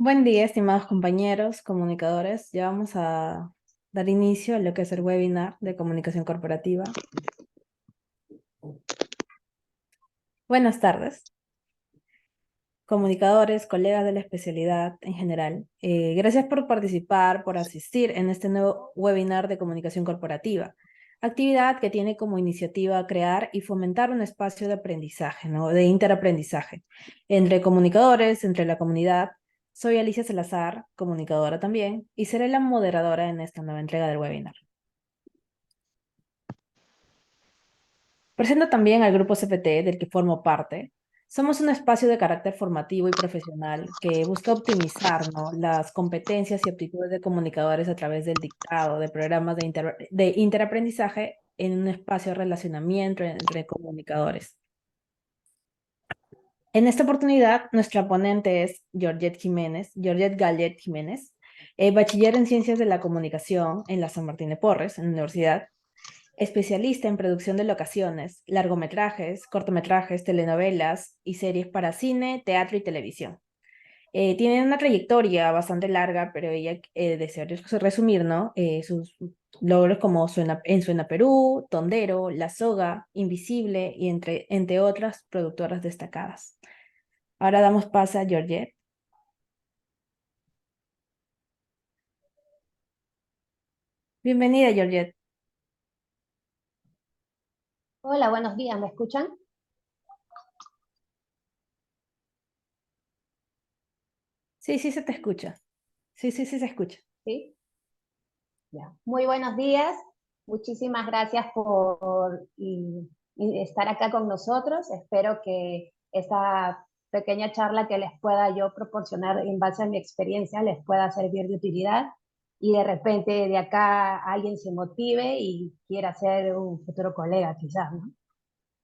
Buen día, estimados compañeros, comunicadores. Ya vamos a dar inicio a lo que es el webinar de comunicación corporativa. Buenas tardes, comunicadores, colegas de la especialidad en general. Gracias por participar, por asistir en este nuevo webinar de comunicación corporativa, actividad que tiene como iniciativa crear y fomentar un espacio de aprendizaje, ¿no? De interaprendizaje entre comunicadores, entre la comunidad. Soy Alicia Salazar, comunicadora también, y seré la moderadora en esta nueva entrega del webinar. Presento también al grupo CPT del que formo parte. Somos un espacio de carácter formativo y profesional que busca optimizar, ¿no?, las competencias y aptitudes de comunicadores a través del dictado de programas de interaprendizaje en un espacio de relacionamiento entre comunicadores. En esta oportunidad, nuestra ponente es Georgette Gallet Jiménez, bachiller en Ciencias de la Comunicación en la San Martín de Porres, en la universidad, especialista en producción de locaciones, largometrajes, cortometrajes, telenovelas y series para cine, teatro y televisión. Tiene una trayectoria bastante larga, pero ella desearía resumir, ¿no? Sus logros como Suena Perú, Tondero, La Soga, Invisible y entre otras productoras destacadas. Ahora damos paso a Georgette. Bienvenida, Georgette. Hola, buenos días, ¿me escuchan? Sí, sí se te escucha. Sí, sí, sí se escucha. Sí, ya. Muy buenos días, muchísimas gracias por estar acá con nosotros. Espero que esta pequeña charla que les pueda yo proporcionar en base a mi experiencia les pueda servir de utilidad y de repente de acá alguien se motive y quiera ser un futuro colega quizás, ¿no?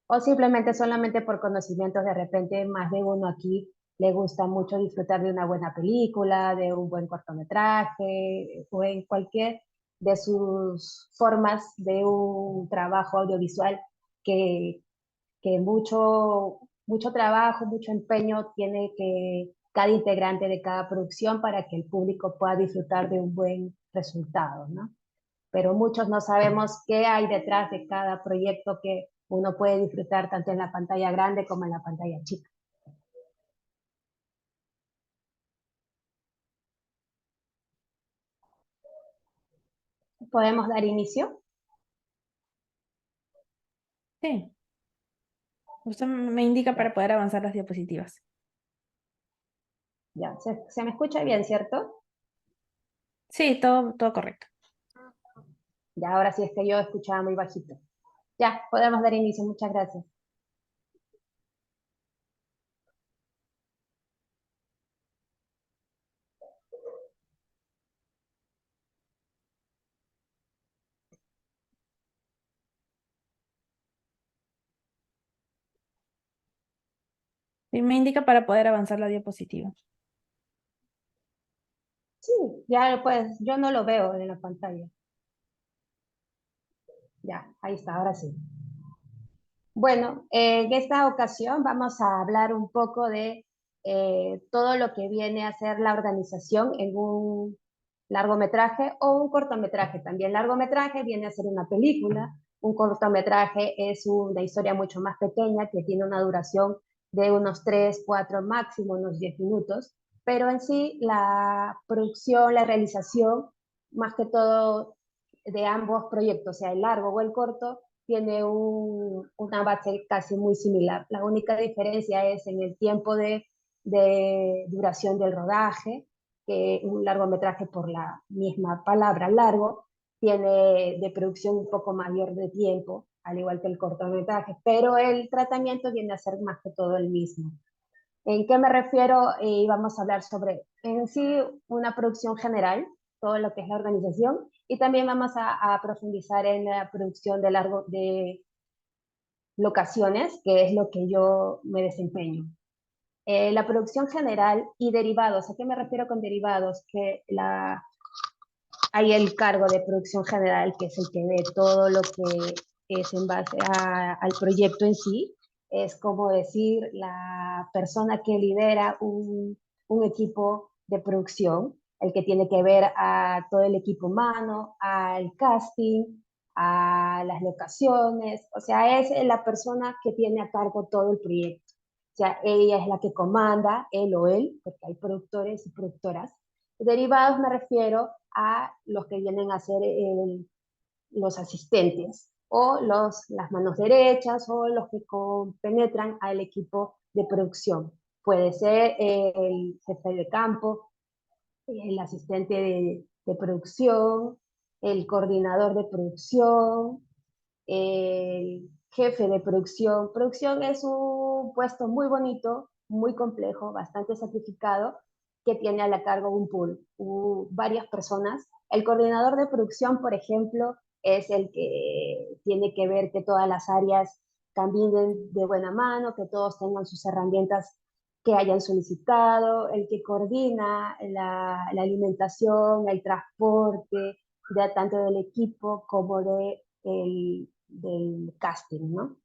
O simplemente solamente por conocimientos, de repente más de uno aquí le gusta mucho disfrutar de una buena película, de un buen cortometraje o en cualquier de sus formas de un trabajo audiovisual que, que mucho trabajo, mucho empeño tiene que cada integrante de cada producción para que el público pueda disfrutar de un buen resultado, ¿no? Pero muchos no sabemos qué hay detrás de cada proyecto que uno puede disfrutar tanto en la pantalla grande como en la pantalla chica. ¿Podemos dar inicio? Sí, usted me indica Ya, para poder avanzar las diapositivas. ya. ¿Se me escucha bien, cierto? Sí, todo correcto. Ya, ahora sí es que yo escuchaba muy bajito. Ya, podemos dar inicio. Muchas gracias. Y me indica para poder avanzar la diapositiva. Sí, ya pues yo no lo veo en la pantalla. Ya, ahí está, ahora sí. Bueno, en esta ocasión vamos a hablar un poco de todo lo que viene a ser la organización en un largometraje o un cortometraje. También largometraje viene a ser una película, un cortometraje es una historia mucho más pequeña que tiene una duración de unos 3, 4, máximo unos 10 minutos, pero en sí la producción, la realización, más que todo de ambos proyectos, sea el largo o el corto, tiene una base casi muy similar. La única diferencia es en el tiempo de duración del rodaje, que un largometraje, por la misma palabra largo, tiene de producción un poco mayor de tiempo, al igual que el cortometraje, pero el tratamiento viene a ser más que todo el mismo. ¿En qué me refiero? Vamos a hablar sobre en sí una producción general, todo lo que es la organización, y también vamos a profundizar en la producción de locaciones, que es lo que yo me desempeño. La producción general y derivados. ¿A qué me refiero con derivados? Que hay el cargo de producción general, que es el que ve todo lo que es en base al proyecto en sí. Es como decir la persona que lidera un equipo de producción, el que tiene que ver a todo el equipo humano, al casting, a las locaciones, o sea, es la persona que tiene a cargo todo el proyecto. O sea, ella es la que comanda, él o él, porque hay productores y productoras. Derivados me refiero a los que vienen a ser los asistentes o las manos derechas o los que penetran al equipo de producción. Puede ser el jefe de campo, el asistente de producción, el coordinador de producción, el jefe de producción. Producción es un puesto muy bonito, muy complejo, bastante sacrificado, que tiene a la cargo un pool, varias personas. El coordinador de producción, por ejemplo, es el que tiene que ver que todas las áreas caminen de buena mano, que todos tengan sus herramientas que hayan solicitado, el que coordina la alimentación, el transporte, de, tanto del equipo como del casting, ¿no?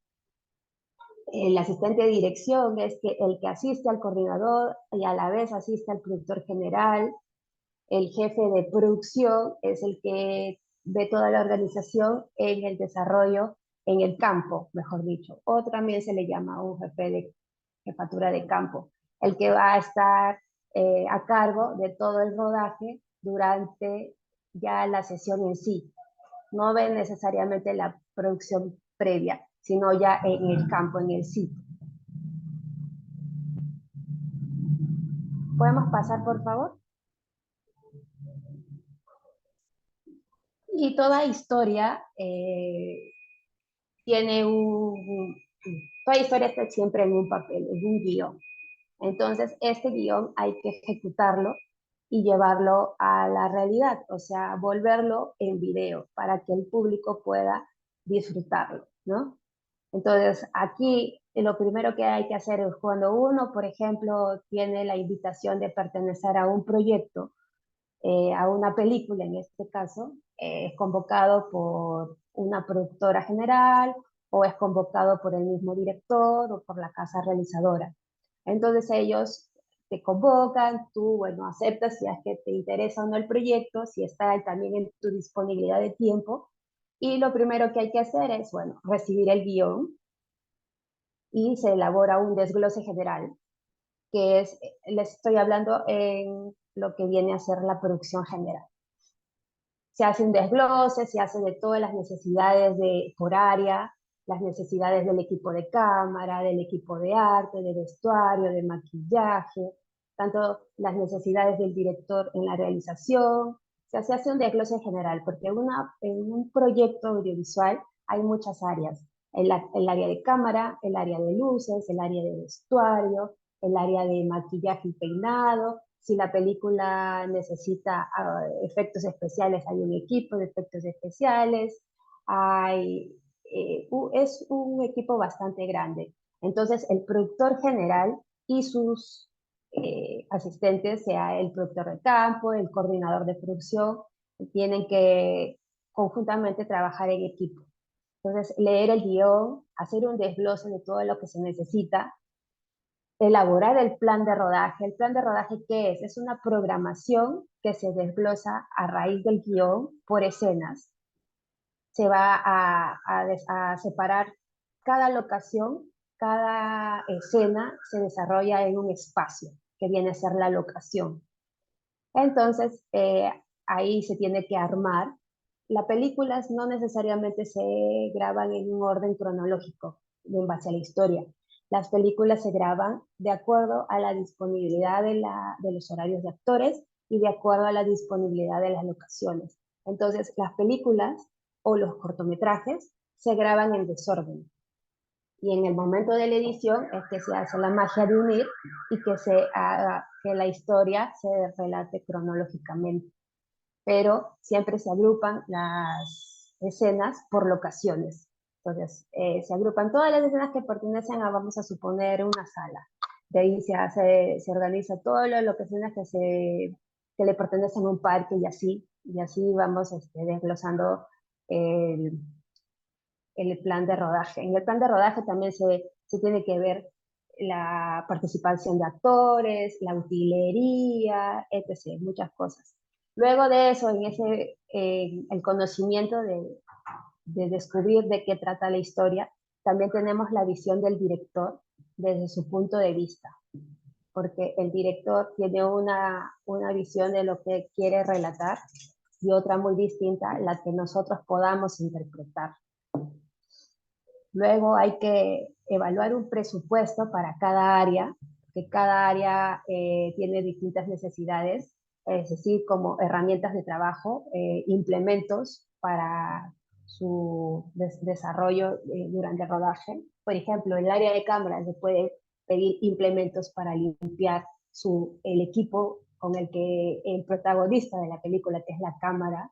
El asistente de dirección es el que asiste al coordinador y a la vez asiste al productor general. El jefe de producción es el que ve toda la organización en el desarrollo, en el campo, mejor dicho. O también se le llama un jefe de jefatura de campo, el que va a estar a cargo de todo el rodaje durante ya la sesión en sí. No ven necesariamente la producción previa, sino ya en el campo, en el sitio. ¿Podemos pasar, por favor? Y toda historia tiene toda historia está siempre en un papel, en un guión. Entonces, este guión hay que ejecutarlo y llevarlo a la realidad, o sea, volverlo en video para que el público pueda disfrutarlo, ¿no? Entonces, aquí lo primero que hay que hacer es cuando uno, por ejemplo, tiene la invitación de pertenecer a un proyecto, a una película en este caso, es convocado por una productora general o es convocado por el mismo director o por la casa realizadora. Entonces ellos te convocan, tú, bueno, aceptas si es que te interesa o no el proyecto, si está también en tu disponibilidad de tiempo. Y lo primero que hay que hacer es, bueno, recibir el guión y se elabora un desglose general, que es, les estoy hablando en lo que viene a ser la producción general. Se hace un desglose, se hace de todas las necesidades por área, las necesidades del equipo de cámara, del equipo de arte, de vestuario, de maquillaje, tanto las necesidades del director en la realización. O sea, se hace un desglose general, porque en un proyecto audiovisual hay muchas áreas. El área de cámara, el área de luces, el área de vestuario, el área de maquillaje y peinado. Si la película necesita efectos especiales, hay un equipo de efectos especiales. Es un equipo bastante grande. Entonces, el productor general y sus asistentes, sea el productor de campo, el coordinador de producción, tienen que conjuntamente trabajar en equipo. Entonces, leer el guión, hacer un desglose de todo lo que se necesita, elaborar el plan de rodaje. ¿El plan de rodaje qué es? Es una programación que se desglosa a raíz del guión por escenas. Se va a separar cada locación, cada escena se desarrolla en un espacio que viene a ser la locación. Entonces, ahí se tiene que armar. Las películas no necesariamente se graban en un orden cronológico en base a la historia. Las películas se graban de acuerdo a la disponibilidad de los horarios de actores y de acuerdo a la disponibilidad de las locaciones. Entonces, las películas o los cortometrajes se graban en desorden. Y en el momento de la edición es que se hace la magia de unir y que se haga que la historia se relate cronológicamente. Pero siempre se agrupan las escenas por locaciones. Entonces, se agrupan todas las escenas que pertenecen a, vamos a suponer, una sala. De ahí se organiza todo lo que escenas que le pertenecen a un parque y así vamos desglosando el plan de rodaje. En el plan de rodaje también se tiene que ver la participación de actores, la utilería, etc., muchas cosas. Luego de eso, el conocimiento de descubrir de qué trata la historia, también tenemos la visión del director desde su punto de vista, porque el director tiene una visión de lo que quiere relatar y otra muy distinta, la que nosotros podamos interpretar. Luego hay que evaluar un presupuesto para cada área, que cada área tiene distintas necesidades, es decir, como herramientas de trabajo, implementos para su desarrollo durante el rodaje. Por ejemplo, en el área de cámaras se puede pedir implementos para limpiar el equipo con el que el protagonista de la película, que es la cámara,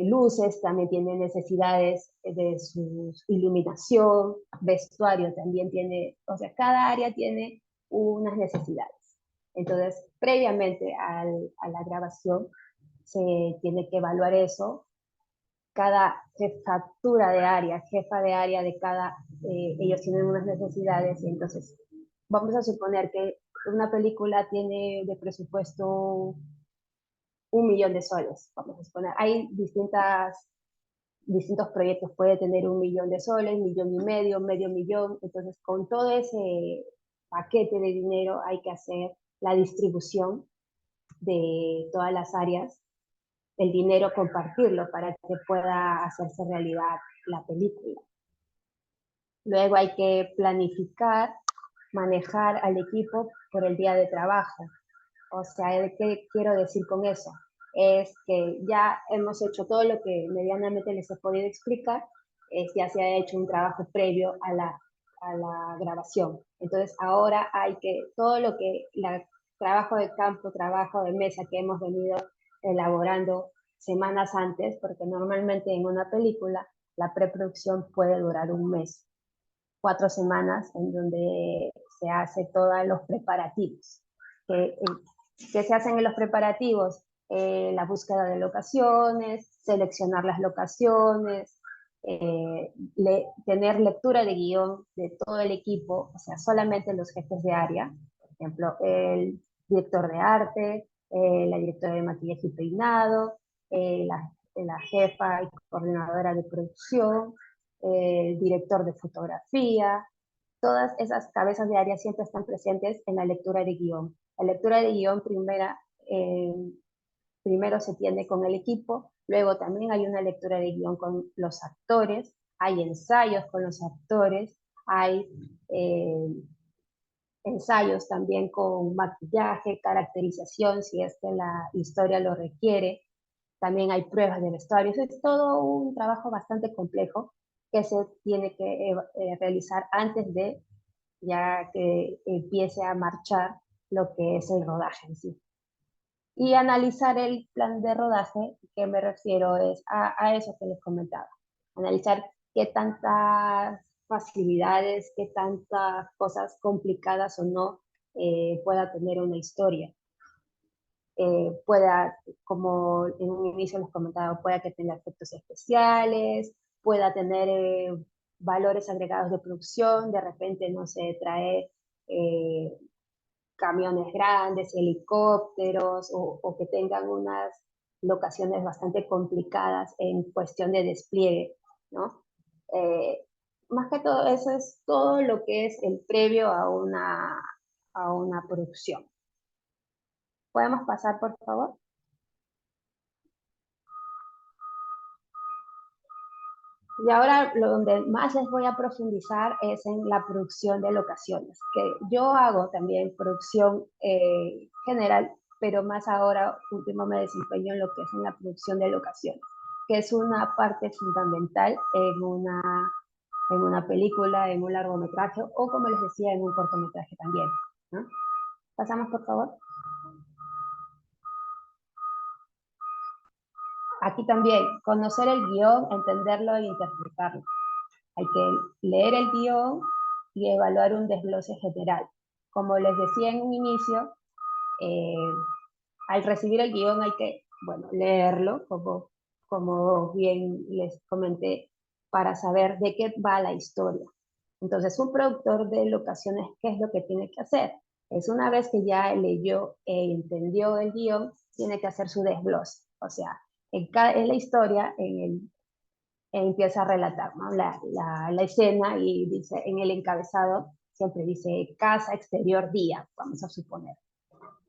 luces, también tiene necesidades de su iluminación, vestuario también tiene, o sea, cada área tiene unas necesidades. Entonces, previamente a la grabación, se tiene que evaluar eso. Cada jefatura de área, jefa de área de cada, ellos tienen unas necesidades y entonces vamos a suponer que una película tiene de presupuesto 1 millón de soles, vamos a suponer. Hay distintos proyectos, puede tener 1 millón de soles, 1,5 millones, medio millón. Entonces, con todo ese paquete de dinero hay que hacer la distribución de todas las áreas, el dinero compartirlo para que pueda hacerse realidad la película. Luego hay que planificar, manejar al equipo por el día de trabajo. O sea, ¿qué quiero decir con eso? Es que ya hemos hecho todo lo que medianamente les he podido explicar, ya se ha hecho un trabajo previo a la grabación. Entonces ahora hay que, todo lo que, trabajo de campo, trabajo de mesa que hemos venido elaborando semanas antes, porque normalmente en una película la preproducción puede durar un mes, 4 semanas, en donde se hace todos los preparativos. Que se hacen en los preparativos, la búsqueda de locaciones, seleccionar las locaciones, tener lectura de guión de todo el equipo, o sea, solamente los jefes de área, por ejemplo, el director de arte, la directora de maquillaje y peinado, la jefa y coordinadora de producción, el director de fotografía. Todas esas cabezas de área siempre están presentes en la lectura de guión. La lectura de guión eh, primero se tiene con el equipo, luego también hay una lectura de guión con los actores, hay ensayos con los actores, hay ensayos también con maquillaje, caracterización, si es que la historia lo requiere. También hay pruebas de vestuario. Es todo un trabajo bastante complejo que se tiene que realizar antes de ya que empiece a marchar lo que es el rodaje en sí. Y analizar el plan de rodaje, que me refiero es a eso que les comentaba. Analizar qué tantas facilidades, qué tantas cosas complicadas o no pueda tener una historia. Pueda, como en un inicio les comentaba, pueda que tenga efectos especiales, pueda tener valores agregados de producción, de repente, no sé, traer camiones grandes, helicópteros, o que tengan unas locaciones bastante complicadas en cuestión de despliegue, ¿no? Eh, Más que todo eso es todo lo que es el previo a una producción. ¿Podemos pasar, por favor? Y ahora lo donde más les voy a profundizar es en la producción de locaciones, que yo hago también producción general, pero más ahora último me desempeño en lo que es en la producción de locaciones, que es una parte fundamental en una película, en un largometraje o como les decía, en un cortometraje también, ¿no? Pasamos, por favor. Aquí también, conocer el guión, entenderlo e interpretarlo. Hay que leer el guión y evaluar un desglose general. Como les decía en un inicio, eh, al recibir el guión hay que, bueno, leerlo, como bien les comenté, para saber de qué va la historia. Entonces, un productor de locaciones, ¿qué es lo que tiene que hacer? Es una vez que ya leyó e entendió el guión, tiene que hacer su desglose. O sea, en la historia, empieza a relatar, ¿no? La escena y dice, en el encabezado siempre dice casa, exterior, día, vamos a suponer.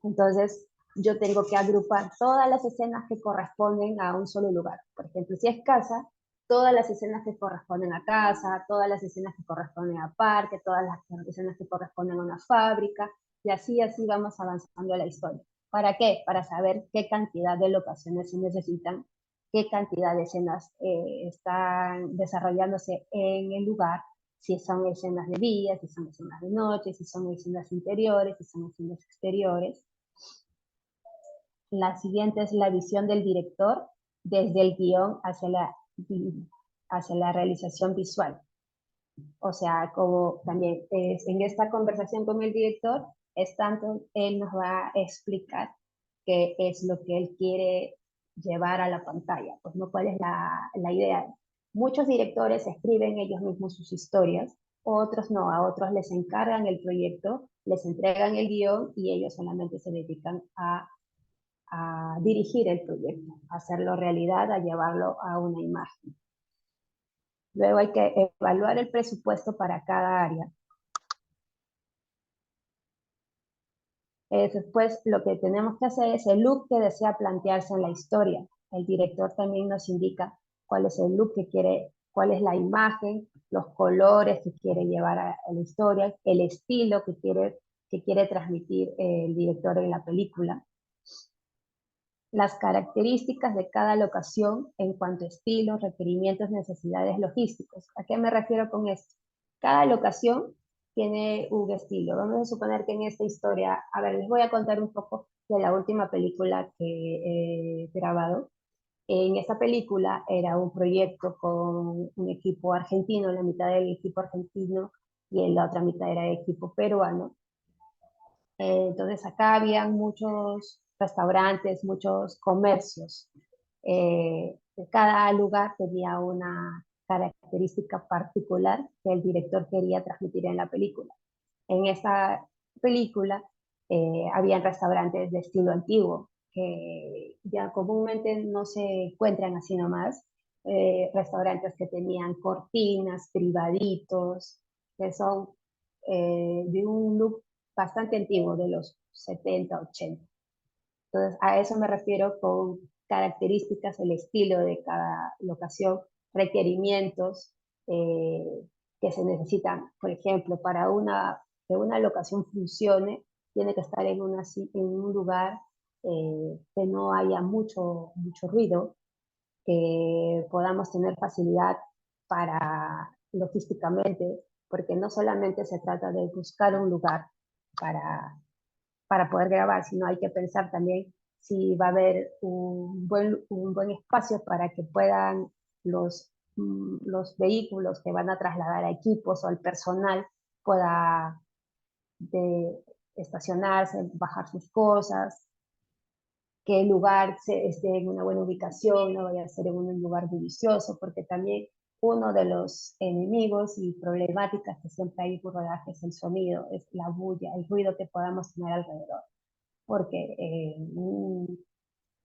Entonces, yo tengo que agrupar todas las escenas que corresponden a un solo lugar. Por ejemplo, si es casa, todas las escenas que corresponden a casa, todas las escenas que corresponden a parque, todas las escenas que corresponden a una fábrica, y así vamos avanzando la historia. ¿Para qué? Para saber qué cantidad de locaciones se necesitan, qué cantidad de escenas están desarrollándose en el lugar, si son escenas de día, si son escenas de noche, si son escenas interiores, si son escenas exteriores. La siguiente es la visión del director desde el guión hacia la realización visual. O sea, como también en esta conversación con el director, es tanto, él nos va a explicar qué es lo que él quiere llevar a la pantalla, pues no cuál es la idea. Muchos directores escriben ellos mismos sus historias, otros no, a otros les encargan el proyecto, les entregan el guión y ellos solamente se dedican a dirigir el proyecto, a hacerlo realidad, a llevarlo a una imagen. Luego hay que evaluar el presupuesto para cada área. Después lo que tenemos que hacer es el look que desea plantearse en la historia. El director también nos indica cuál es el look que quiere, cuál es la imagen, los colores que quiere llevar a la historia, el estilo que quiere transmitir el director en la película. Las características de cada locación en cuanto a estilos, requerimientos, necesidades logísticos. ¿A qué me refiero con esto? Cada locación tiene un estilo. Vamos a suponer que en esta historia, a ver, les voy a contar un poco de la última película que he grabado. En esta película era un proyecto con un equipo argentino, la mitad del equipo argentino y en la otra mitad era el equipo peruano. Entonces acá habían muchos restaurantes, muchos comercios. Cada lugar tenía una característica particular que el director quería transmitir en la película. En esta película habían restaurantes de estilo antiguo que ya comúnmente no se encuentran así nomás. Restaurantes que tenían cortinas, privaditos, que son de un look bastante antiguo, de los 70, 80. Entonces, a eso me refiero con características, el estilo de cada locación, requerimientos que se necesitan. Por ejemplo, para que una locación funcione, tiene que estar en un lugar que no haya mucho ruido, que podamos tener facilidad para logísticamente, porque no solamente se trata de buscar un lugar para, para poder grabar, sino hay que pensar también si va a haber un buen espacio para que puedan los vehículos que van a trasladar a equipos o al personal pueda de, estacionarse, bajar sus cosas, que el lugar esté en una buena ubicación, no vaya a ser en un lugar bullicioso, porque también uno de los enemigos y problemáticas que siempre hay en un rodaje es el sonido, es la bulla, el ruido que podamos tener alrededor. Porque en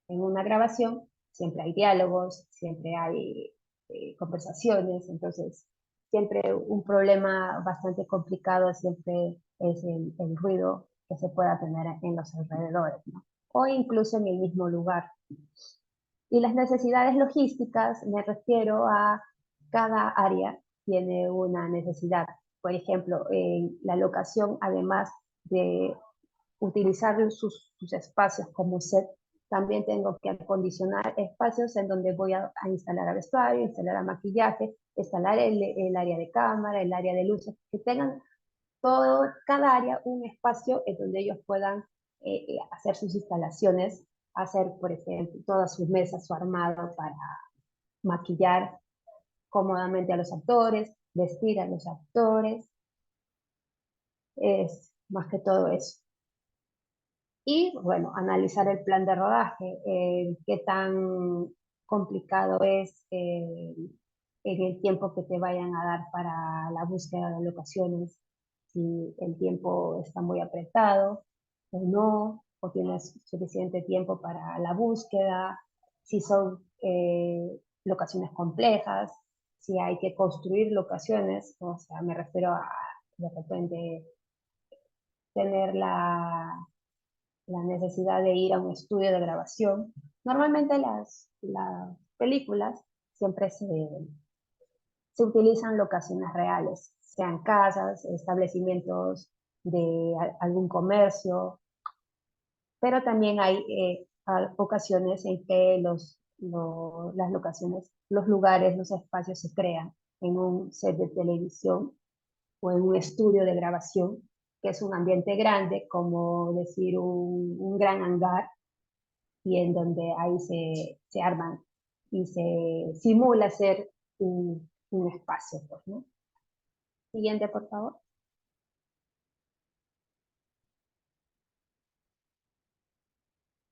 una grabación siempre hay diálogos, siempre hay conversaciones, entonces siempre un problema bastante complicado siempre es el ruido que se pueda tener en los alrededores, ¿no? O incluso en el mismo lugar. Y las necesidades logísticas, me refiero a cada área tiene una necesidad. Por ejemplo, en la locación, además de utilizar sus espacios como set, también tengo que acondicionar espacios en donde voy a instalar a vestuario, instalar a maquillaje, instalar el área de cámara, el área de luces, que tengan cada área un espacio en donde ellos puedan hacer sus instalaciones, hacer, por ejemplo, todas sus mesas, su armado para maquillar cómodamente a los actores, vestir a los actores, es más que todo eso. Y bueno, analizar el plan de rodaje, qué tan complicado es, en el tiempo que te vayan a dar para la búsqueda de locaciones, si el tiempo está muy apretado o no, o tienes suficiente tiempo para la búsqueda, si son locaciones complejas, si hay que construir locaciones, o sea, me refiero a de repente tener la necesidad de ir a un estudio de grabación. Normalmente las películas siempre se utilizan locaciones reales, sean casas, establecimientos de algún comercio, pero también hay ocasiones en que las locaciones, los lugares, los espacios se crean en un set de televisión o en un estudio de grabación, que es un ambiente grande, como decir un gran hangar, y en donde ahí se arman y se simula ser un espacio, pues, ¿no? Siguiente, por favor.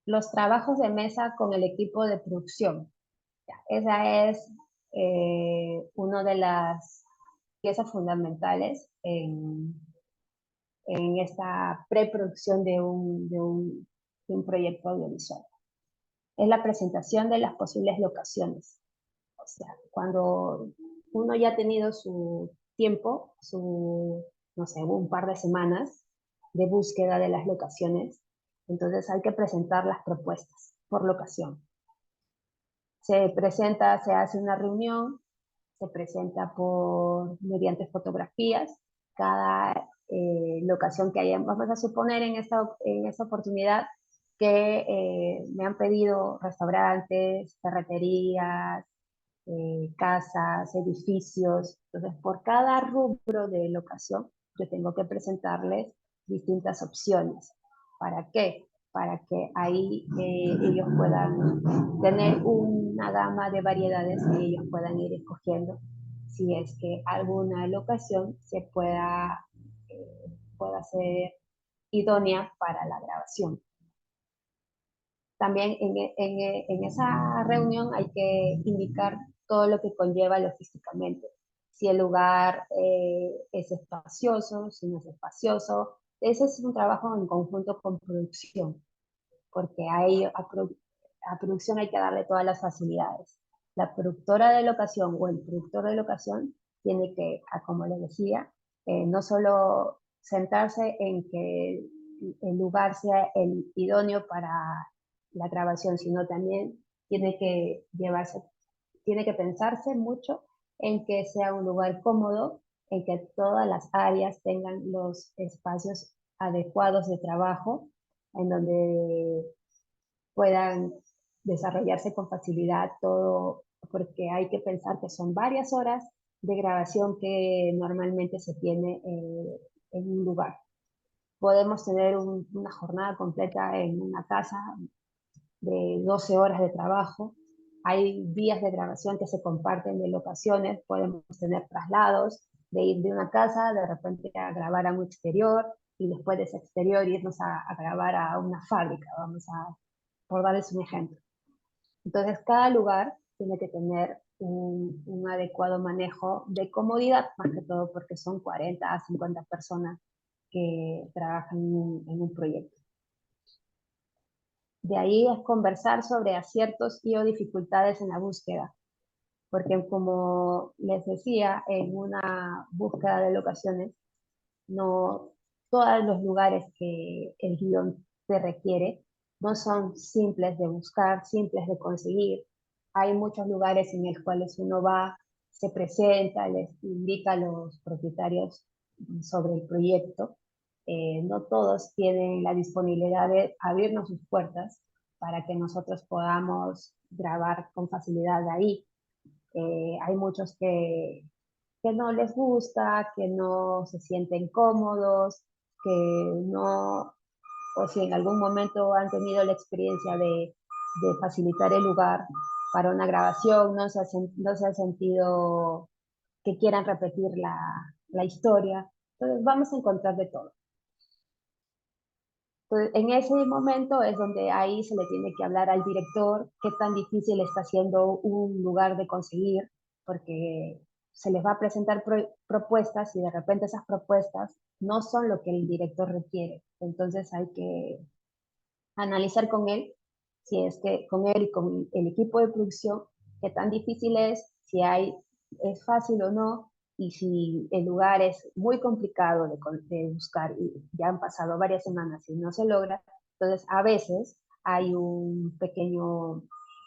Los trabajos de mesa con el equipo de producción. Esa es una de las piezas fundamentales en esta preproducción de un proyecto audiovisual. Es la presentación de las posibles locaciones. O sea, cuando uno ya ha tenido su tiempo, no sé, un par de semanas de búsqueda de las locaciones, entonces hay que presentar las propuestas por locación. Se presenta, se hace una reunión, se presenta mediante fotografías cada locación que haya. Vamos a suponer en esta oportunidad que me han pedido restaurantes, ferreterías, casas, edificios. Entonces, por cada rubro de locación, yo tengo que presentarles distintas opciones. ¿Para qué? Para que ahí ellos puedan tener una gama de variedades y ellos puedan ir escogiendo si es que alguna locación pueda ser idónea para la grabación. También en esa reunión hay que indicar todo lo que conlleva logísticamente. Si el lugar es espacioso, si no es espacioso. Ese es un trabajo en conjunto con producción, porque a producción hay que darle todas las facilidades. La productora de locación o el productor de locación tiene que, como les decía, no solo centrarse en que el lugar sea el idóneo para la grabación, sino también tiene que pensarse mucho en que sea un lugar cómodo, en que todas las áreas tengan los espacios adecuados de trabajo, en donde puedan desarrollarse con facilidad todo, porque hay que pensar que son varias horas de grabación que normalmente se tiene en un lugar. Podemos tener una jornada completa en una casa de 12 horas de trabajo. Hay días de grabación que se comparten de locaciones, podemos tener traslados, de ir de una casa de repente a grabar a un exterior y después de ese exterior irnos a grabar a una fábrica, por darles un ejemplo. Entonces, cada lugar tiene que tener un adecuado manejo de comodidad, más que todo porque son 40 a 50 personas que trabajan en un proyecto. De ahí es conversar sobre aciertos y o dificultades en la búsqueda, porque como les decía, en una búsqueda de locaciones, no todos los lugares que el guión te requiere no son simples de buscar, simples de conseguir. Hay muchos lugares en los cuales uno va, se presenta, les indica a los propietarios sobre el proyecto. No todos tienen la disponibilidad de abrirnos sus puertas para que nosotros podamos grabar con facilidad ahí. Hay muchos que no les gusta, que no se sienten cómodos, que no, o si en algún momento han tenido la experiencia de facilitar el lugar para una grabación, no se ha sentido que quieran repetir la historia. Entonces vamos a encontrar de todo. Entonces, en ese momento es donde ahí se le tiene que hablar al director qué tan difícil está siendo un lugar de conseguir, porque se les va a presentar propuestas y de repente esas propuestas no son lo que el director requiere. Entonces hay que analizar con él, si es que con él y con el equipo de producción, qué tan difícil es, si es fácil o no, y si el lugar es muy complicado de buscar y ya han pasado varias semanas y no se logra, entonces a veces hay un pequeño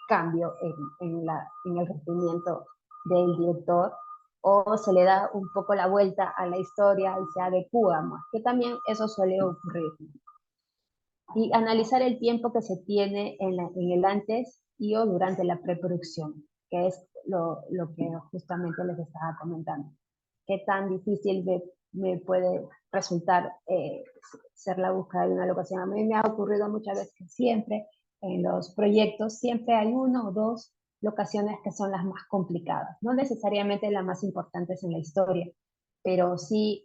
cambio en el rendimiento del director o se le da un poco la vuelta a la historia y se adecua más, que también eso suele ocurrir. Y analizar el tiempo que se tiene en el antes y o durante la preproducción, que es lo que justamente les estaba comentando. Qué tan difícil me puede resultar ser la búsqueda de una locación. A mí me ha ocurrido muchas veces que siempre en los proyectos siempre hay una o dos locaciones que son las más complicadas, no necesariamente las más importantes en la historia, pero sí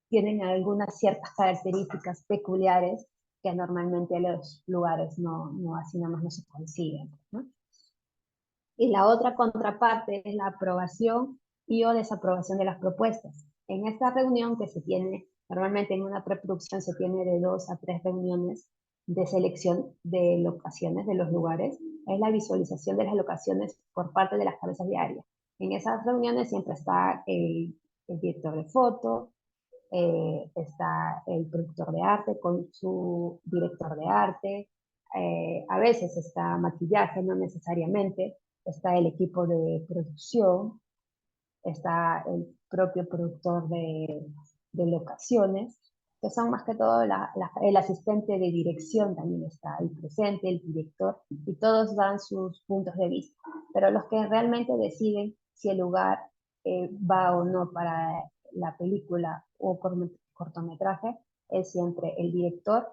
tienen algunas ciertas características peculiares que normalmente los lugares no así nada más no se consiguen, ¿no? Y la otra contraparte es la aprobación y o desaprobación de las propuestas. En esta reunión que se tiene, normalmente en una preproducción se tiene de 2 a 3 reuniones de selección de locaciones, de los lugares, es la visualización de las locaciones por parte de las cabezas de área. En esas reuniones siempre está el director de foto, está el productor de arte con su director de arte, a veces está maquillaje, no necesariamente, está el equipo de producción, está el propio productor de locaciones, que son más que todo el asistente de dirección también está ahí presente, el director, y todos dan sus puntos de vista. Pero los que realmente deciden si el lugar va o no para la película o cortometraje es siempre el director,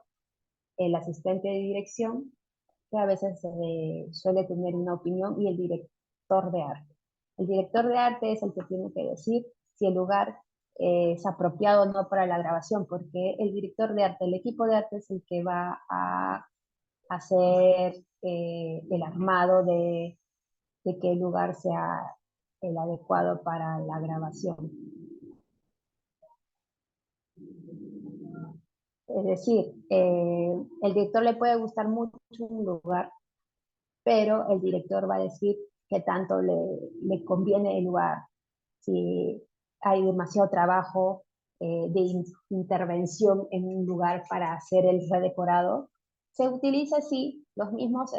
el asistente de dirección, que a veces suele tener una opinión, y el director de arte. El director de arte es el que tiene que decir si el lugar es apropiado o no para la grabación, porque el director de arte, el equipo de arte es el que va a hacer el armado de que el lugar sea el adecuado para la grabación. Es decir, el director le puede gustar mucho un lugar, pero el director va a decir qué tanto le conviene el lugar, si hay demasiado trabajo intervención en un lugar para hacer el redecorado. Se utiliza, sí, los mismos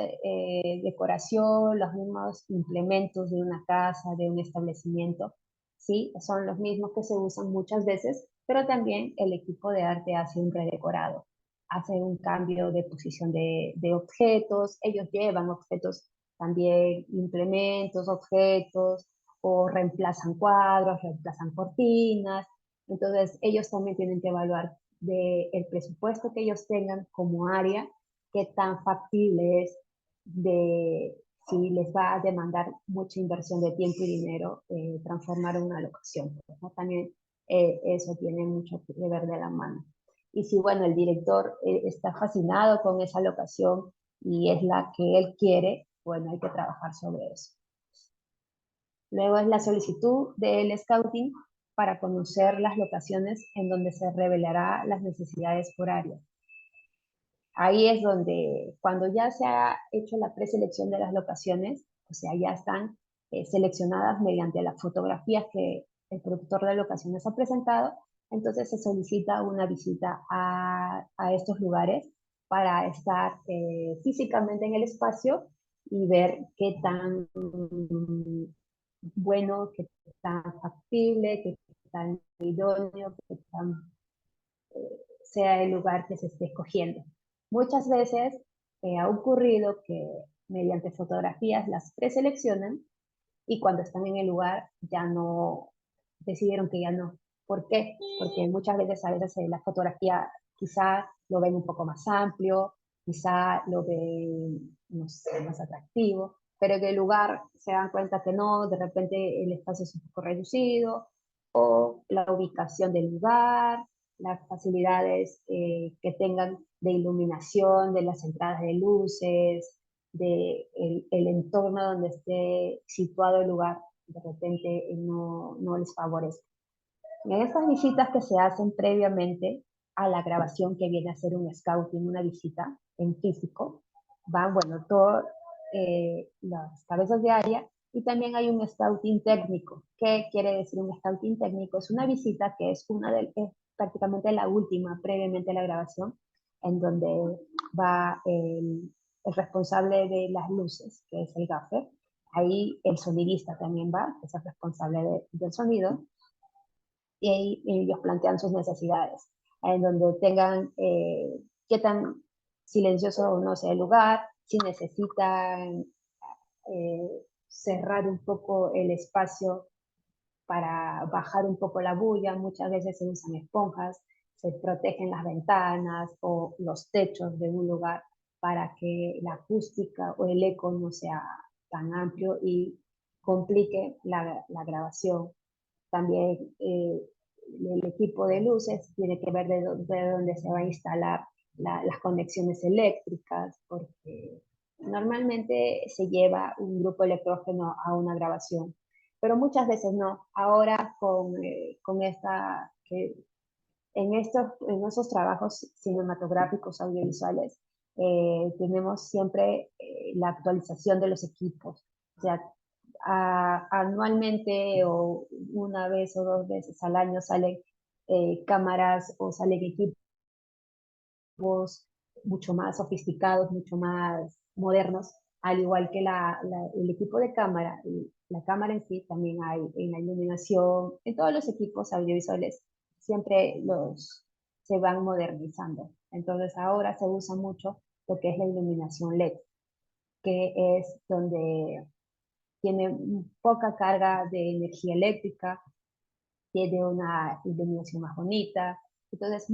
decoración, los mismos implementos de una casa, de un establecimiento, sí, son los mismos que se usan muchas veces, pero también el equipo de arte hace un redecorado, hace un cambio de posición de objetos, ellos llevan objetos también, implementos, objetos, o reemplazan cuadros, reemplazan cortinas. Entonces, ellos también tienen que evaluar del presupuesto que ellos tengan como área, qué tan factible es de si les va a demandar mucha inversión de tiempo y dinero transformar una locación, ¿no? También eso tiene mucho que ver de la mano. Y si, bueno, el director está fascinado con esa locación y es la que él quiere, bueno, hay que trabajar sobre eso. Luego es la solicitud del scouting para conocer las locaciones en donde se revelará las necesidades por área. Ahí es donde, cuando ya se ha hecho la preselección de las locaciones, o sea, ya están seleccionadas mediante las fotografías que el productor de locaciones ha presentado, entonces se solicita una visita a estos lugares para estar físicamente en el espacio y ver qué tan bueno, qué tan factible, qué tan idóneo, qué tan sea el lugar que se esté escogiendo. Muchas veces ha ocurrido que mediante fotografías las preseleccionan y cuando están en el lugar ya no, decidieron que ya no. ¿Por qué? Porque muchas veces a veces la fotografía quizá lo ven un poco más amplio, quizá lo ven, no sé, más atractivo, pero en el lugar se dan cuenta que no, de repente el espacio es un poco reducido, o la ubicación del lugar, las facilidades que tengan de iluminación, de las entradas de luces, el entorno donde esté situado el lugar de repente no les favorece. En estas visitas que se hacen previamente a la grabación, que viene a ser un scouting, una visita en físico, van, bueno, todas las cabezas de área, y también hay un scouting técnico. ¿Qué quiere decir un scouting técnico? Es una visita que es prácticamente la última, previamente a la grabación, en donde va el responsable de las luces, que es el gaffer. Ahí el sonidista también va, que es el responsable del sonido, y ahí ellos plantean sus necesidades, en donde tengan qué tan silencioso o no sea el lugar, si necesitan cerrar un poco el espacio para bajar un poco la bulla. Muchas veces se usan esponjas, se protegen las ventanas o los techos de un lugar para que la acústica o el eco no sea tan amplio y complique la grabación. También el equipo de luces tiene que ver de dónde se va a instalar las conexiones eléctricas, porque normalmente se lleva un grupo electrógeno a una grabación, pero muchas veces no. Ahora con en esos trabajos cinematográficos, audiovisuales, tenemos siempre la actualización de los equipos. O sea, anualmente o una vez o dos veces al año salen cámaras o salen equipos mucho más sofisticados, mucho más modernos, al igual que el equipo de cámara. La cámara en sí también hay en la iluminación, en todos los equipos audiovisuales, siempre se van modernizando. Entonces ahora se usa mucho lo que es la iluminación LED, que es donde tiene poca carga de energía eléctrica, tiene una iluminación más bonita. Entonces,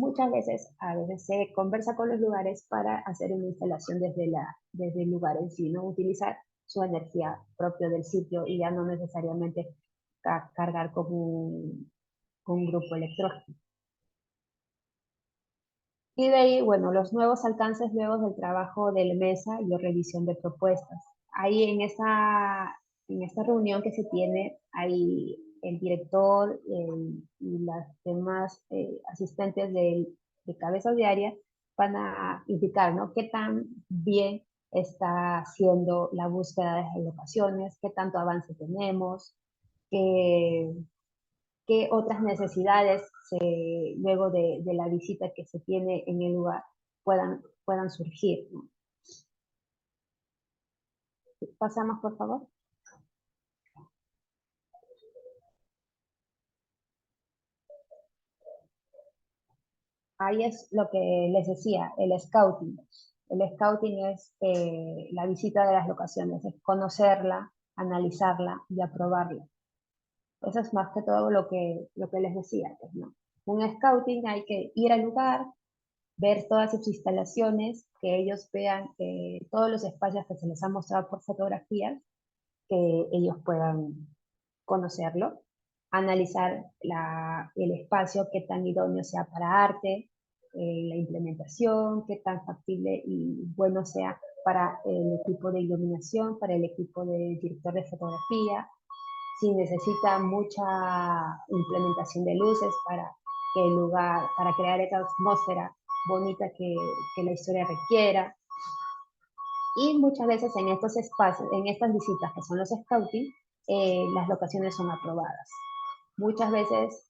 a veces se conversa con los lugares para hacer una instalación desde el lugar en sí, ¿no? Utilizar su energía propia del sitio y ya no necesariamente cargar con un grupo electrónico. Y de ahí, bueno, los nuevos alcances luego del trabajo del mesa y la revisión de propuestas. Ahí en esta reunión que se tiene, ahí el director y las demás asistentes de cabeza de área van a indicar, ¿no? Qué tan bien está haciendo la búsqueda de locaciones, qué tanto avance tenemos, qué, qué otras necesidades luego de la visita que se tiene en el lugar puedan surgir, ¿no? Pasamos, por favor. Ahí es lo que les decía, el scouting. El scouting es la visita de las locaciones, es conocerla, analizarla y aprobarla. Eso es más que todo lo que les decía, pues, ¿no? Un scouting hay que ir al lugar, ver todas sus instalaciones, que ellos vean todos los espacios que se les ha mostrado por fotografías, que ellos puedan conocerlo, analizar el espacio, qué tan idóneo sea para arte, la implementación, qué tan factible y bueno sea para el equipo de iluminación, para el equipo de director de fotografía, si necesita mucha implementación de luces para que el lugar, para crear esa atmósfera bonita que la historia requiera. Y muchas veces en estos espacios, en estas visitas que son los scouting, las locaciones son aprobadas. Muchas veces,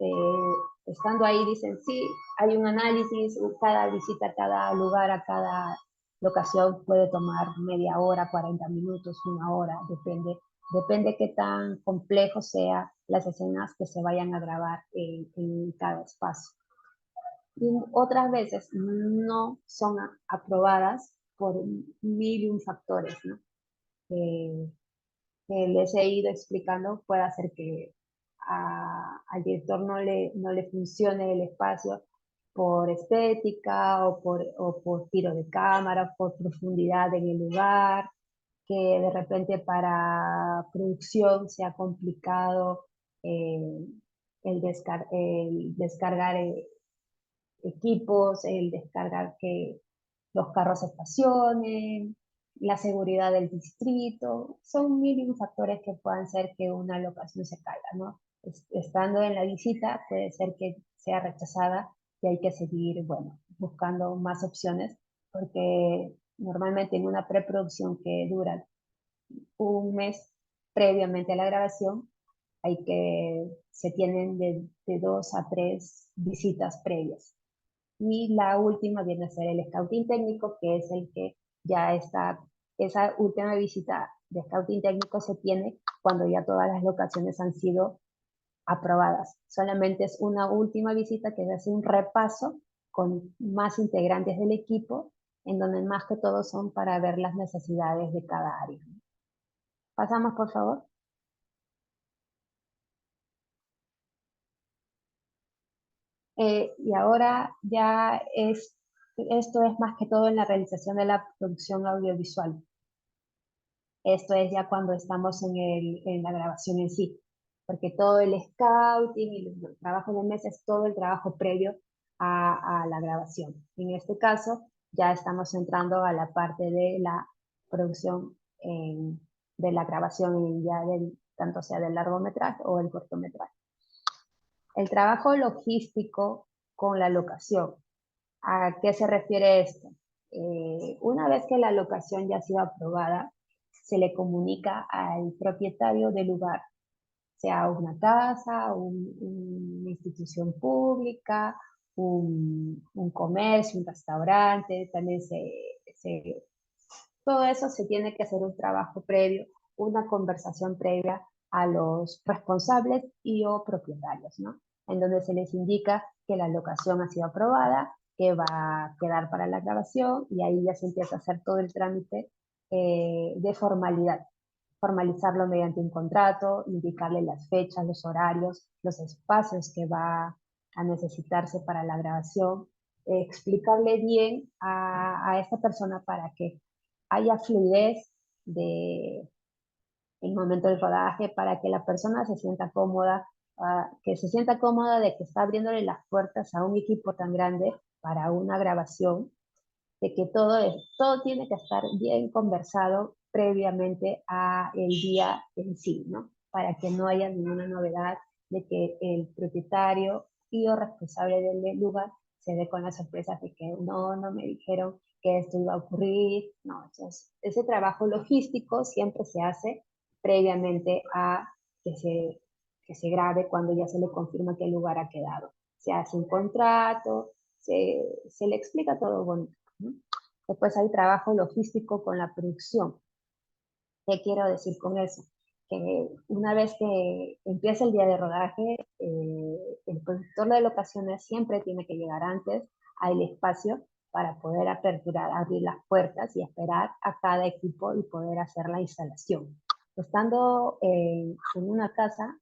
estando ahí, dicen, sí, hay un análisis, cada visita, cada lugar, a cada locación puede tomar media hora, 40 minutos, una hora, depende qué tan complejo sea las escenas que se vayan a grabar en cada espacio. Y otras veces no son aprobadas por mil y un factores, ¿no? Que, que les he ido explicando, puede hacer que al director no le funcione el espacio por estética o por tiro de cámara, por profundidad en el lugar, que de repente para producción sea complicado eh, el descargar equipos, el descargar que los carros estacionen, la seguridad del distrito, son mil factores que puedan ser que una locación se caiga, ¿no? Estando en la visita puede ser que sea rechazada y hay que seguir, bueno, buscando más opciones, porque normalmente en una preproducción que dura un mes previamente a la grabación, se tienen de 2 a 3 visitas previas. Y la última viene a ser el scouting técnico, que es el que ya está, esa última visita de scouting técnico se tiene cuando ya todas las locaciones han sido aprobadas. Solamente es una última visita que hace un repaso con más integrantes del equipo, en donde más que todo son para ver las necesidades de cada área. Pasamos, por favor. Y ahora esto es más que todo en la realización de la producción audiovisual. Esto es ya cuando estamos en la grabación en sí, porque todo el scouting y el trabajo de mesa es todo el trabajo previo a la grabación. En este caso, ya estamos entrando a la parte de la producción de la grabación ya tanto sea del largometraje o el cortometraje. El trabajo logístico con la locación. ¿A qué se refiere esto? Una vez que la locación ya ha sido aprobada, se le comunica al propietario del lugar, sea una casa, una institución pública, un comercio, un restaurante, también todo eso se tiene que hacer un trabajo previo, una conversación previa a los responsables y o propietarios, ¿no? En donde se les indica que la locación ha sido aprobada, que va a quedar para la grabación y ahí ya se empieza a hacer todo el trámite de formalidad. Formalizarlo mediante un contrato, indicarle las fechas, los horarios, los espacios que va a necesitarse para la grabación, explicarle bien a esta persona para que haya fluidez de, el momento del rodaje, para que la persona se sienta cómoda, que se sienta cómoda de que está abriéndole las puertas a un equipo tan grande para una grabación, de que todo tiene que estar bien conversado previamente a el día en sí, ¿no? Para que no haya ninguna novedad de que el propietario y o responsable del lugar se dé con la sorpresa de que no me dijeron que esto iba a ocurrir. No, entonces, ese trabajo logístico siempre se hace previamente a que se grabe cuando ya se le confirma que el lugar ha quedado. Se hace un contrato, se le explica todo bonito, ¿no? Después hay trabajo logístico con la producción. ¿Qué quiero decir con eso? Que una vez que empieza el día de rodaje, el productor de locaciones siempre tiene que llegar antes al espacio para poder aperturar, abrir las puertas y esperar a cada equipo y poder hacer la instalación. Estando en una casa,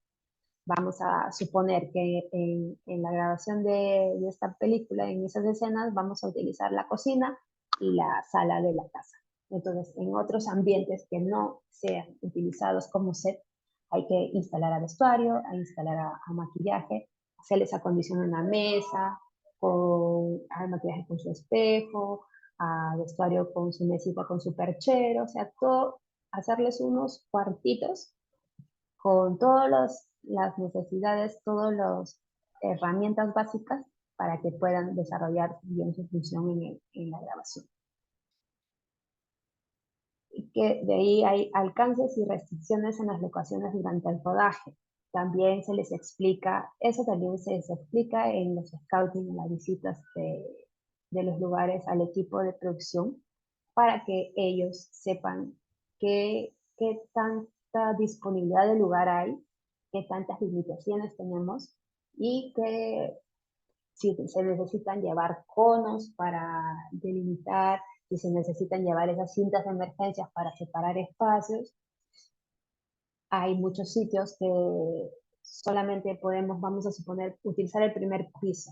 vamos a suponer que en la grabación de esta película, en esas escenas, vamos a utilizar la cocina y la sala de la casa. Entonces, en otros ambientes que no sean utilizados como set, hay que instalar a vestuario, a instalar a maquillaje, hacerles acondicionar una mesa, a maquillaje con su espejo, a vestuario con su mesita, con su perchero, o sea, todo, hacerles unos cuartitos con todas las necesidades, todas las herramientas básicas para que puedan desarrollar bien su función en la grabación. Y que de ahí hay alcances y restricciones en las locaciones durante el rodaje. También se les explica, eso también se les explica en los scouting, en las visitas de los lugares al equipo de producción, para que ellos sepan qué tanta disponibilidad de lugar hay, qué tantas limitaciones tenemos y que si se necesitan llevar conos para delimitar, si se necesitan llevar esas cintas de emergencias para separar espacios. Hay muchos sitios que solamente podemos, vamos a suponer, utilizar el primer piso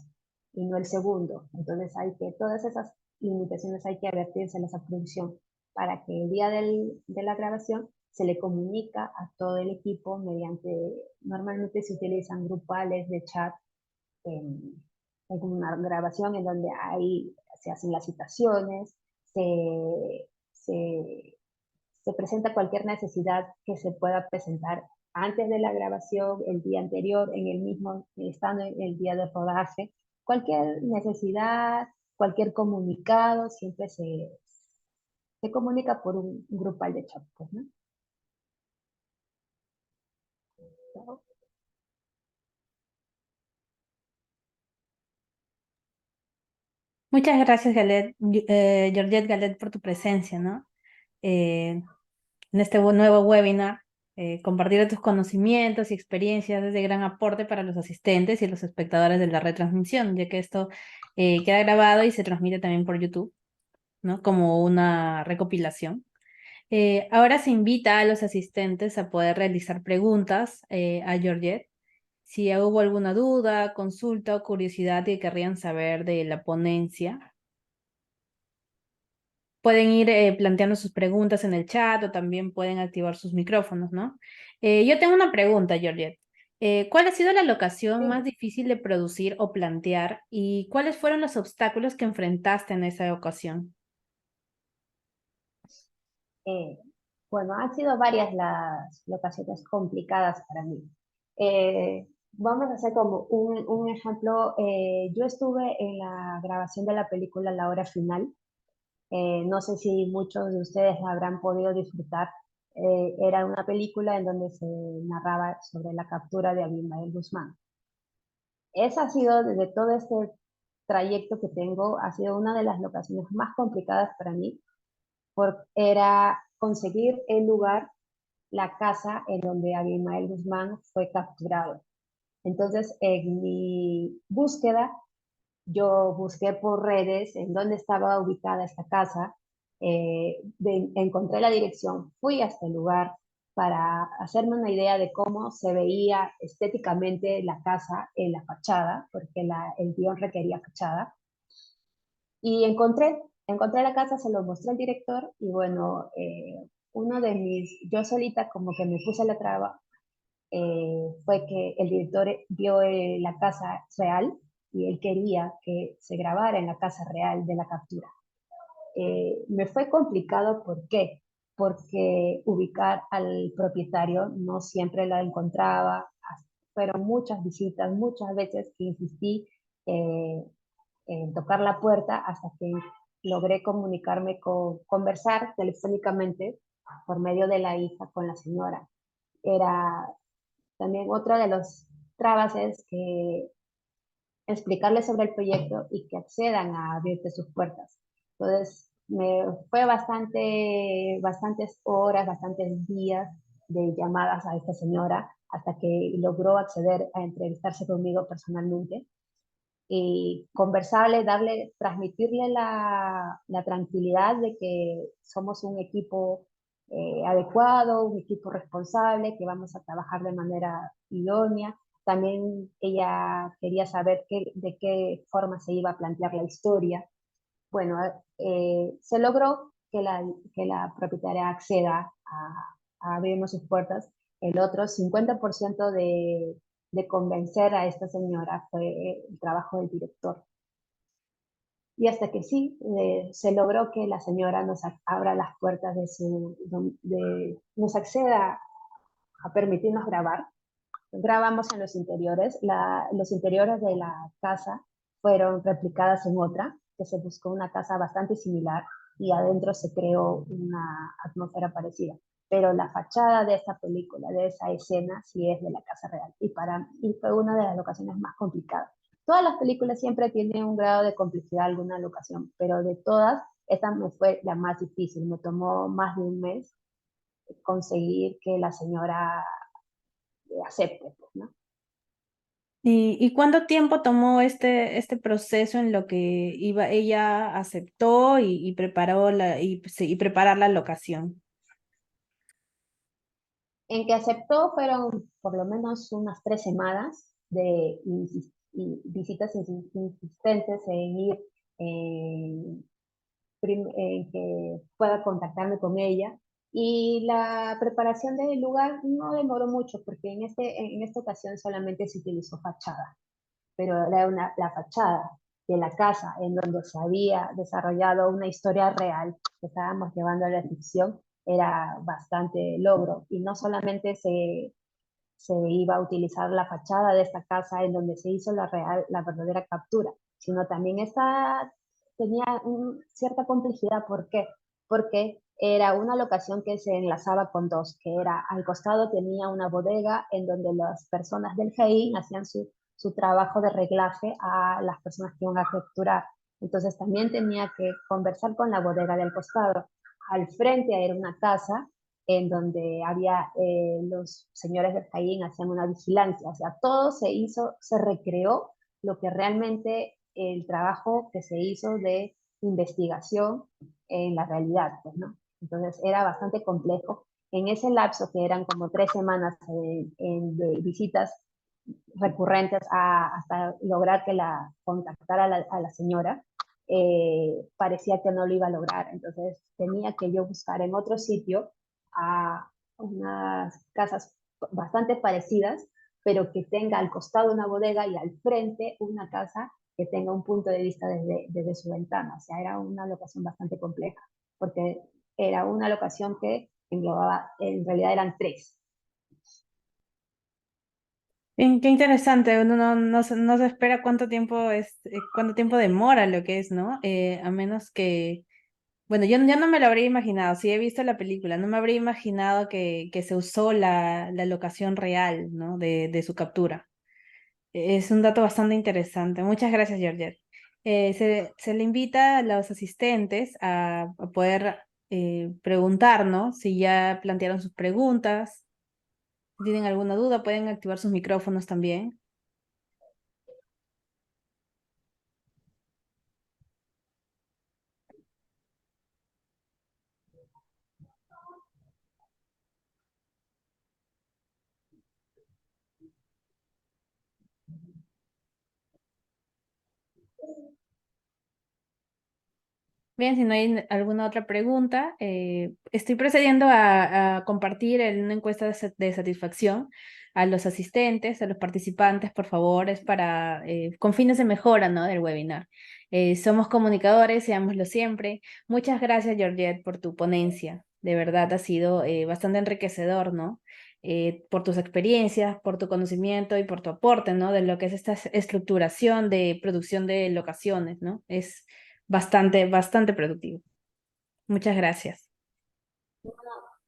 y no el segundo. Entonces todas esas limitaciones hay que advertírselas a producción para que el día de la grabación se le comunica a todo el equipo normalmente se utilizan grupales de chat en una grabación en donde ahí se hacen las citaciones, se se presenta cualquier necesidad que se pueda presentar antes de la grabación, el día anterior, en el mismo, estando en el día de rodaje. Cualquier necesidad, cualquier comunicado, siempre se comunica por un grupal de chat, pues, ¿no? Muchas gracias, Georgette Galet, por tu presencia, ¿no? En este nuevo webinar. Compartir tus conocimientos y experiencias es de gran aporte para los asistentes y los espectadores de la retransmisión, ya que esto queda grabado y se transmite también por YouTube, ¿no? Como una recopilación. Ahora se invita a los asistentes a poder realizar preguntas a Georgette. Si hubo alguna duda, consulta o curiosidad que querrían saber de la ponencia, pueden ir planteando sus preguntas en el chat o también pueden activar sus micrófonos, ¿no? Yo tengo una pregunta, Georgette. ¿Cuál ha sido la locación más Sí, difícil de producir o plantear y cuáles fueron los obstáculos que enfrentaste en esa ocasión? eh, bueno, han sido varias las locaciones complicadas para mí. Vamos a hacer como un ejemplo. Yo estuve en la grabación de la película La Hora Final. No sé si muchos de ustedes la habrán podido disfrutar. Era una película en donde se narraba sobre la captura de Abimael Guzmán. Esa ha sido, desde todo este trayecto que tengo, ha sido una de las locaciones más complicadas para mí, porque era conseguir el lugar, la casa en donde Abimael Guzmán fue capturado. Entonces, en mi búsqueda, yo busqué por redes en dónde estaba ubicada esta casa, encontré la dirección, fui hasta el lugar para hacerme una idea de cómo se veía estéticamente la casa en la fachada, porque el guión requería fachada, y encontré la casa, se lo mostré al director y bueno, yo solita como que me puse la traba, fue que el director vio la casa real y él quería que se grabara en la casa real de la captura. Me fue complicado, ¿por qué? Porque ubicar al propietario no siempre lo encontraba. Fueron muchas visitas, muchas veces que insistí eh, en tocar la puerta hasta que logré conversar telefónicamente por medio de la hija con la señora. Era también otra de los trabas es que explicarles sobre el proyecto y que accedan a abrirte sus puertas. Entonces, me fue bastantes horas, bastantes días de llamadas a esta señora hasta que logró acceder a entrevistarse conmigo personalmente y conversarle, transmitirle la tranquilidad de que somos un equipo adecuado, un equipo responsable, que vamos a trabajar de manera idónea. También ella quería saber de qué forma se iba a plantear la historia. Bueno, se logró que la propietaria acceda a abrirnos sus puertas. El otro 50% de convencer a esta señora fue el trabajo del director. Y hasta que sí, se logró que la señora nos abra las puertas nos acceda a permitirnos grabar. Grabamos en los interiores. Los interiores de la casa fueron replicadas en otra, que se buscó una casa bastante similar y adentro se creó una atmósfera parecida. Pero la fachada de esta película, de esa escena, sí es de la casa real. Y fue una de las locaciones más complicadas. Todas las películas siempre tienen un grado de complejidad alguna locación, pero de todas, esta me fue la más difícil. Me tomó más de un mes conseguir que la señora acepte, pues, ¿no? ¿Y cuánto tiempo tomó este proceso en lo que ella aceptó y preparó y preparar la locación? En que aceptó fueron por lo menos unas 3 semanas de visitas insistentes en ir, en, en que pueda contactarme con ella. Y la preparación del lugar no demoró mucho porque en esta ocasión solamente se utilizó fachada, pero era la fachada. de la casa en donde se había desarrollado una historia real que estábamos llevando a la ficción era bastante logro. Y no solamente se iba a utilizar la fachada de esta casa en donde se hizo la verdadera captura, sino también esta tenía cierta complejidad. ¿Por qué? Porque era una locación que se enlazaba con dos, que era al costado tenía una bodega en donde las personas del GEI hacían su trabajo de reglaje a las personas que iban a capturar. Entonces también tenía que conversar con la bodega del costado. Al frente era una casa en donde había los señores del Caín hacían una vigilancia, o sea, todo se hizo, se recreó lo que realmente el trabajo que se hizo de investigación en la realidad, pues, ¿no? Entonces era bastante complejo. En ese lapso, que eran como 3 semanas de visitas recurrentes hasta lograr que la contactara a la señora, parecía que no lo iba a lograr. Entonces tenía que yo buscar en otro sitio a unas casas bastante parecidas, pero que tenga al costado una bodega y al frente una casa que tenga un punto de vista desde su ventana. O sea, era una locación bastante compleja, porque era una locación que englobaba, en realidad eran tres. Qué interesante, uno no se espera cuánto tiempo demora lo que es, ¿no? A menos que, bueno, yo ya no me lo habría imaginado, sí he visto la película, no me habría imaginado que se usó la locación real, ¿no? De su captura. Es un dato bastante interesante. Muchas gracias, Georgette. Se le invita a los asistentes a poder preguntar, ¿no? Si ya plantearon sus preguntas, si tienen alguna duda, pueden activar sus micrófonos también. Bien, si no hay alguna otra pregunta, estoy procediendo a compartir en una encuesta de satisfacción a los asistentes, a los participantes, por favor, es para, con fines de mejora, ¿no? Del webinar. Somos comunicadores, seámoslo siempre. Muchas gracias, Georgette, por tu ponencia. De verdad ha sido bastante enriquecedor, ¿no? Por tus experiencias, por tu conocimiento y por tu aporte, ¿no? De lo que es esta estructuración de producción de locaciones, ¿no? Es bastante productivo. Muchas gracias.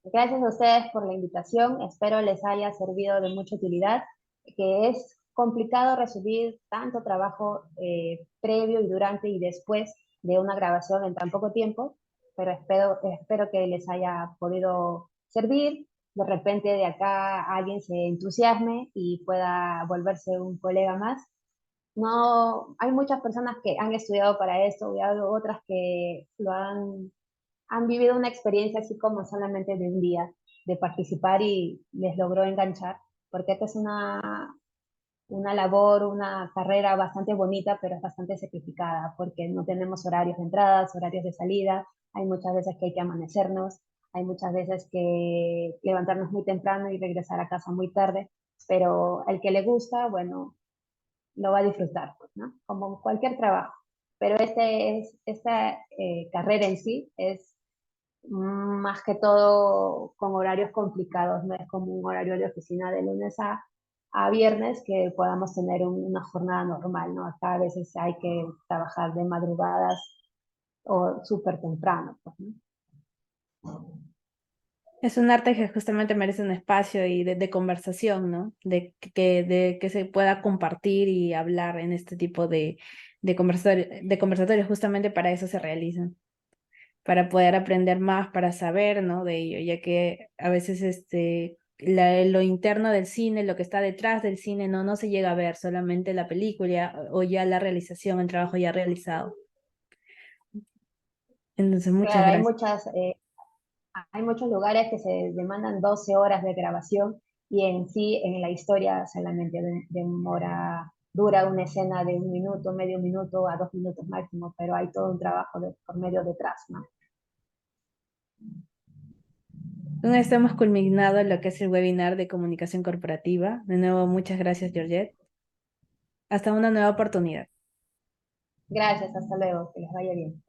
Gracias a ustedes por la invitación. Espero les haya servido de mucha utilidad, que es complicado resumir tanto trabajo previo y durante y después de una grabación en tan poco tiempo, pero espero que les haya podido servir. De repente de acá alguien se entusiasme y pueda volverse un colega más. No, hay muchas personas que han estudiado para esto y hay otras que han vivido una experiencia así como solamente de un día, de participar y les logró enganchar, porque esta es una labor, una carrera bastante bonita, pero es bastante sacrificada, porque no tenemos horarios de entradas, horarios de salida, hay muchas veces que hay que amanecernos, hay muchas veces que levantarnos muy temprano y regresar a casa muy tarde, pero el que le gusta, bueno, lo va a disfrutar, pues, ¿no? Como cualquier trabajo. Pero esta carrera en sí es más que todo con horarios complicados, no es como un horario de oficina de lunes a viernes que podamos tener una jornada normal, ¿no? Acá a veces hay que trabajar de madrugadas o súper temprano, pues, ¿no? Es un arte que justamente merece un espacio y de conversación, ¿no? De que se pueda compartir y hablar en este tipo de conversatorios, justamente para eso se realizan, para poder aprender más, para saber, ¿no? De ello, ya que a veces lo interno del cine, lo que está detrás del cine, no se llega a ver, solamente la película o ya la realización, el trabajo ya realizado. Entonces, muchas Claro, gracias. hay muchos lugares que se demandan 12 horas de grabación y en sí, en la historia solamente demora, dura una escena de 1 minuto, medio minuto a 2 minutos máximo, pero hay todo un trabajo por medio detrás, ¿no? Con esto hemos culminado lo que es el webinar de comunicación corporativa. De nuevo, muchas gracias, Georgette. Hasta una nueva oportunidad. Gracias, hasta luego, que les vaya bien.